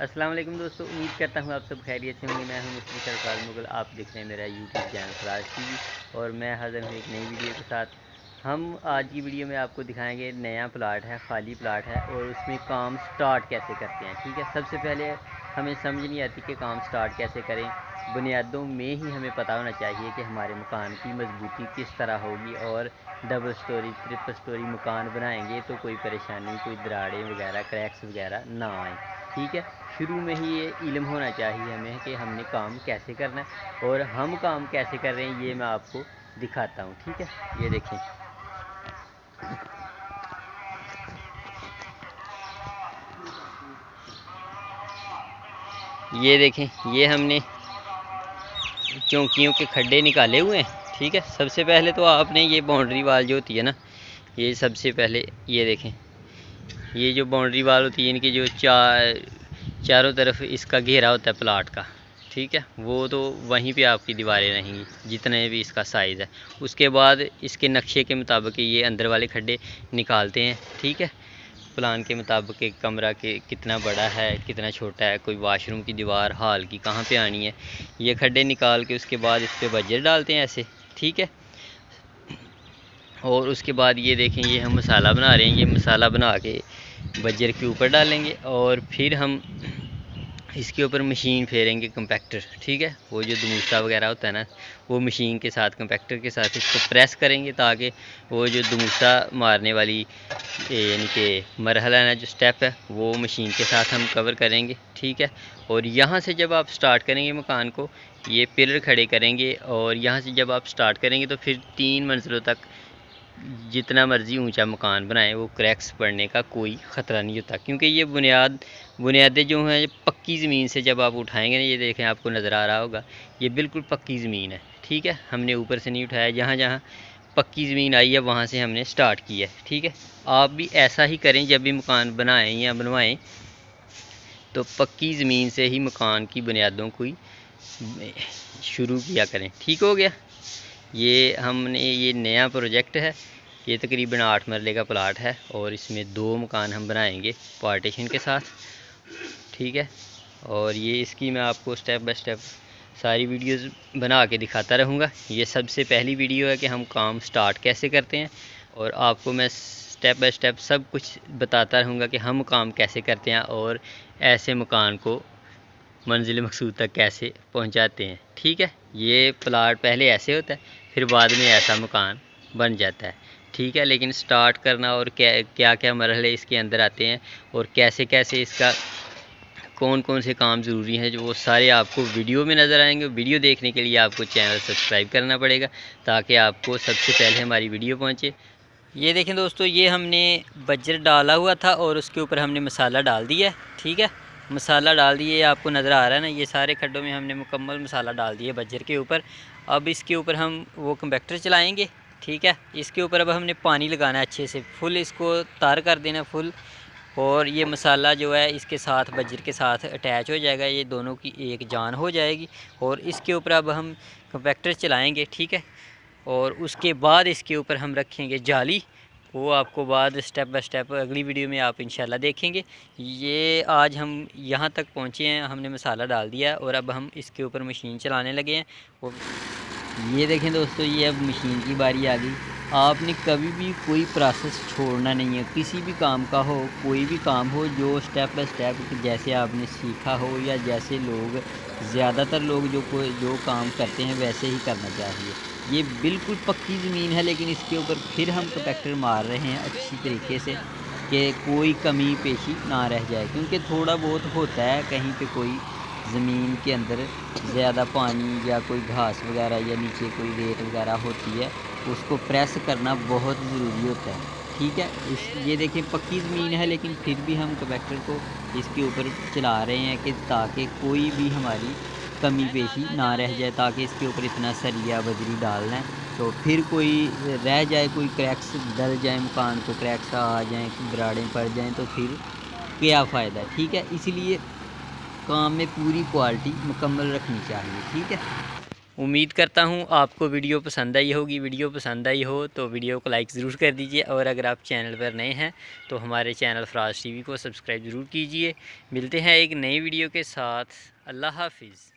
अस्सलाम वालेकुम दोस्तों, उम्मीद करता हूँ आप सब खैरियत से होंगे। मैं हूँ मुस्लिम सरफराज मुगल, आप देख रहे हैं मेरा यूट्यूब चैनल फराज टीवी और मैं हाज़िर हूँ एक नई वीडियो के साथ। हम आज की वीडियो में आपको दिखाएंगे नया प्लाट है, खाली प्लाट है और उसमें काम स्टार्ट कैसे करते हैं। ठीक है, सबसे पहले हमें समझ नहीं आती कि काम स्टार्ट कैसे करें। बुनियादों में ही हमें पता होना चाहिए कि हमारे मकान की मजबूती किस तरह होगी और डबल स्टोरी ट्रिपल स्टोरी मकान बनाएंगे तो कोई परेशानी, कोई दरारें वगैरह, क्रैक्स वगैरह ना आएँ। ठीक है, शुरू में ही ये इल्म होना चाहिए हमें कि हमने काम कैसे करना है और हम काम कैसे कर रहे हैं ये मैं आपको दिखाता हूँ। ठीक है, ये देखें, ये देखें, ये हमने चौकियों के खड्डे निकाले हुए हैं। ठीक है, सबसे पहले तो आपने ये बाउंड्री वाल जो होती है ना, ये सबसे पहले ये देखें, ये जो बाउंड्री वाल होती है इनके जो चारों तरफ इसका घेरा होता है प्लाट का। ठीक है, वो तो वहीं पे आपकी दीवारें रहेंगी जितने भी इसका साइज़ है। उसके बाद इसके नक्शे के मुताबिक ये अंदर वाले खड्डे निकालते हैं। ठीक है, प्लान के मुताबिक कमरा के कितना बड़ा है, कितना छोटा है, कोई वाशरूम की दीवार हॉल की कहाँ पे आनी है, ये खड्डे निकाल के उसके बाद इस पर बजर डालते हैं ऐसे। ठीक है, और उसके बाद ये देखें, ये हम मसाला बना रहे हैं। ये मसाला बना के बजर के ऊपर डालेंगे और फिर हम इसके ऊपर मशीन फेरेंगे कंपैक्टर। ठीक है, वो जो दमूसा वगैरह होता है ना, वो मशीन के साथ कंपैक्टर के साथ इसको प्रेस करेंगे ताकि वो जो दमूसा मारने वाली यानी कि मरहला है ना, जो स्टेप है, वो मशीन के साथ हम कवर करेंगे। ठीक है, और यहाँ से जब आप स्टार्ट करेंगे मकान को, ये पिलर खड़े करेंगे और यहाँ से जब आप स्टार्ट करेंगे तो फिर 3 मंजिलों तक जितना मर्ज़ी ऊंचा मकान बनाएं वो क्रैक्स पड़ने का कोई ख़तरा नहीं होता, क्योंकि ये बुनियादें जो हैं पक्की ज़मीन से जब आप उठाएंगे ना, ये देखें आपको नज़र आ रहा होगा, ये बिल्कुल पक्की ज़मीन है। ठीक है, हमने ऊपर से नहीं उठाया, जहाँ जहाँ पक्की ज़मीन आई है वहाँ से हमने स्टार्ट किया है। ठीक है, आप भी ऐसा ही करें, जब भी मकान बनाएं या बनवाएं तो पक्की ज़मीन से ही मकान की बुनियादों को शुरू किया करें। ठीक हो गया, ये हमने ये नया प्रोजेक्ट है, ये तकरीबन 8 मरले का प्लाट है और इसमें 2 मकान हम बनाएंगे पार्टीशन के साथ। ठीक है, और ये इसकी मैं आपको स्टेप बाय स्टेप सारी वीडियोस बना के दिखाता रहूँगा। ये सबसे पहली वीडियो है कि हम काम स्टार्ट कैसे करते हैं और आपको मैं स्टेप बाय स्टेप सब कुछ बताता रहूँगा कि हम काम कैसे करते हैं और ऐसे मकान को मंजिल मकसूद तक कैसे पहुंचाते हैं। ठीक है, ये प्लाट पहले ऐसे होता है, फिर बाद में ऐसा मकान बन जाता है। ठीक है, लेकिन स्टार्ट करना और क्या क्या मरहले इसके अंदर आते हैं और कैसे कैसे इसका कौन कौन से काम ज़रूरी हैं, जो वो सारे आपको वीडियो में नज़र आएंगे। वीडियो देखने के लिए आपको चैनल सब्सक्राइब करना पड़ेगा ताकि आपको सबसे पहले हमारी वीडियो पहुँचे। ये देखें दोस्तों, ये हमने बजर डाला हुआ था और उसके ऊपर हमने मसाला डाल दिया है। ठीक है, मसाला डाल दिए, आपको नज़र आ रहा है ना, ये सारे खड्डों में हमने मुकम्मल मसाला डाल दिया बजर के ऊपर। अब इसके ऊपर हम वो कंपैक्टर चलाएंगे। ठीक है, इसके ऊपर अब हमने पानी लगाना है अच्छे से, फुल इसको तार कर देना फुल, और ये मसाला जो है इसके साथ बजर के साथ अटैच हो जाएगा, ये दोनों की एक जान हो जाएगी। और इसके ऊपर अब हम कंपैक्टर चलाएँगे। ठीक है, और उसके बाद इसके ऊपर हम रखेंगे जाली, वो आपको बाद स्टेप बाय स्टेप अगली वीडियो में आप इंशाल्लाह देखेंगे। ये आज हम यहाँ तक पहुँचे हैं, हमने मसाला डाल दिया है और अब हम इसके ऊपर मशीन चलाने लगे हैं। और ये देखें दोस्तों, ये अब मशीन की बारी आ गई। आपने कभी भी कोई प्रोसेस छोड़ना नहीं है, किसी भी काम का हो, कोई भी काम हो, जो स्टेप बाय स्टेप जैसे आपने सीखा हो या जैसे लोग ज़्यादातर लोग जो काम करते हैं वैसे ही करना चाहिए। ये बिल्कुल पक्की ज़मीन है, लेकिन इसके ऊपर फिर हम कंपैक्टर मार रहे हैं अच्छी तरीके से कि कोई कमी पेशी ना रह जाए, क्योंकि थोड़ा बहुत होता है कहीं पे कोई ज़मीन के अंदर ज़्यादा पानी या कोई घास वगैरह या नीचे कोई रेत वगैरह होती है, उसको प्रेस करना बहुत ज़रूरी होता है। ठीक है, ये देखिए पक्की ज़मीन है, लेकिन फिर भी हम कंपैक्टर को इसके ऊपर चला रहे हैं कि ताकि कोई भी हमारी कमी पेशी ना रह जाए, ताकि इसके ऊपर इतना सरिया बजरी डालना है तो फिर कोई रह जाए, कोई क्रैक्स डल जाए, मकान को क्रैक्स आ जाएँ, दरारें पड़ जाएँ तो फिर क्या फ़ायदा है। ठीक है, इसलिए काम में पूरी क्वालिटी मुकम्मल रखनी चाहिए। ठीक है, उम्मीद करता हूँ आपको वीडियो पसंद आई होगी। वीडियो पसंद आई हो तो वीडियो को लाइक ज़रूर कर दीजिए, और अगर आप चैनल पर नए हैं तो हमारे चैनल फराज टीवी को सब्सक्राइब ज़रूर कीजिए। मिलते हैं एक नई वीडियो के साथ। अल्लाह हाफिज़।